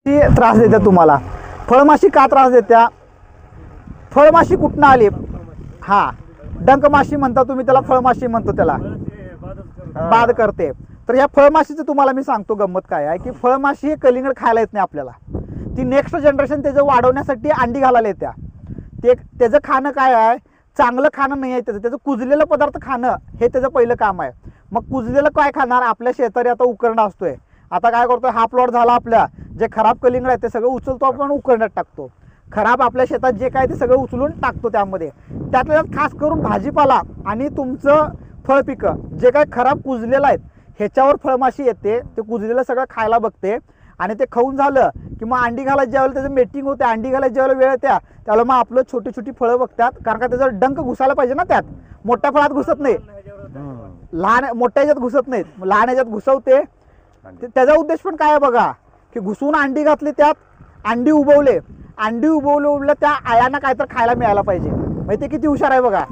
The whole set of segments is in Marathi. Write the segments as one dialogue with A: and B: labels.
A: ती त्रास देते तुम्हाला. फळमाशी का त्रास देत्या? फळमाशी कुठनं आली? हा, डंकमाशी म्हणता तुम्ही त्याला, फळमाशी म्हणतो त्याला, बाद करते. तर ह्या फळमाशीचं तुम्हाला मी सांगतो गंमत काय आहे की फळमाशी हे कलिंगड खायला येत नाही आपल्याला. ती नेक्स्ट जनरेशन त्याचं वाढवण्यासाठी अंडी घालायला येत्या. त्याचं खाणं काय आहे? चांगलं खाणं नाही आहे त्याचं कुजलेलं पदार्थ खाणं हे त्याचं पहिलं काम आहे. मग कुजलेलं काय खाणार? आपल्या शेतारी आता उकरंडा असतोय. आता काय करतोय, हा प्लॉट झाला आपल्या, जे खराब कलिंगड आहे ते सगळं उचलतो आपण उकरंड्यात टाकतो. खराब आपल्या शेतात जे काय ते सगळं उचलून टाकतो त्यामध्ये. त्यातल्या खास करून भाजीपाला आणि तुमचं फळ पिकं जे काय खराब कुजलेलं आहेत ह्याच्यावर फळमाशी येते. ते कुजलेलं सगळं खायला बघते आणि ते खाऊन झालं की मग अंडी घालायला ज्यावेळेला त्याचं मेटिंग होते, अंडी घालायला ज्यावेळेला वेळ येत्या त्यावेळेला मग आपलं छोटी छोटी फळं बघतात. कारण का त्याचं डंक घुसायला पाहिजे ना, त्यात मोठ्या फळात घुसत नाही, लहान मोठ्या ह्याच्यात घुसत नाहीत, लहान ह्याच्यात घुसवते. त्याचा उद्देश पण काय आहे बघा की घुसून अंडी घातली, त्यात अंडी उबवले त्या आयांना काय तर खायला मिळायला पाहिजे. म्हणजे ते किती हुशार आहे बघा.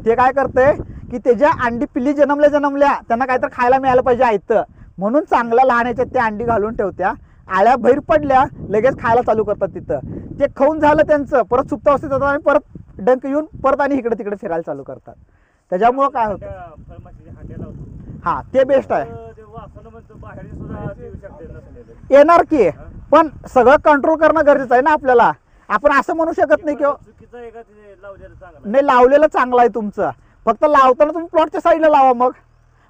A: ते काय करतंय की त्याच्या अंडी पिल्ली जन्मल्या त्यांना काय तर खायला मिळायला पाहिजे आयतं, म्हणून चांगल्या लहान ह्याच्यात त्या अंडी घालून ठेवत्या. आळ्या बाहेर पडल्या लगेच खायला चालू करतात. तिथं ते खाऊन झालं त्यांचं, परत सुप्त अवस्थेत जातात आणि परत डंक येऊन परत आणि इकडे तिकडे फिरायला चालू करतात. त्याच्यामुळं काय होतं, हा ते बेस्ट आहे. येणार की, पण सगळं कंट्रोल करणं गरजेचं आहे ना आपल्याला. आपण असं म्हणू शकत नाही की नाही लावलेलं चांगलं आहे तुमचं, फक्त लावताना तुम्ही प्लॉटच्या साईडला लावा. मग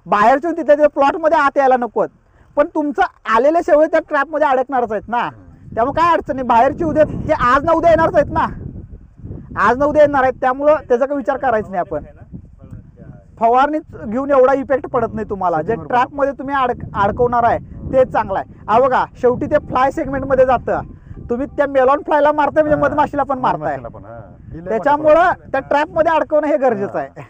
A: बाहेरच्या तिथे प्लॉटमध्ये आत यायला नकोत. पण तुमचं आलेले शेवळे त्या ट्रॅपमध्ये अडकणारच आहेत ना, त्यामुळे काय अडचण नाही. बाहेरची उद्या ते आज ना उद्या येणारच आहेत ना, आज ना उद्या येणार आहेत. त्यामुळं त्याचा काही विचार करायचा नाही आपण. फवारणी घेऊन एवढा इफेक्ट पडत नाही तुम्हाला. जे ट्रॅपमध्ये तुम्ही अडकवणार आहे ते चांगलं आहे. हा बघा, शेवटी ते फ्लाय सेगमेंटमध्ये जातं. तुम्ही त्या मेलॉन फ्लायला मारताय म्हणजे मधमाशीला पण मारताय. त्याच्यामुळं त्या ट्रॅपमध्ये अडकवणं हे गरजेचं आहे.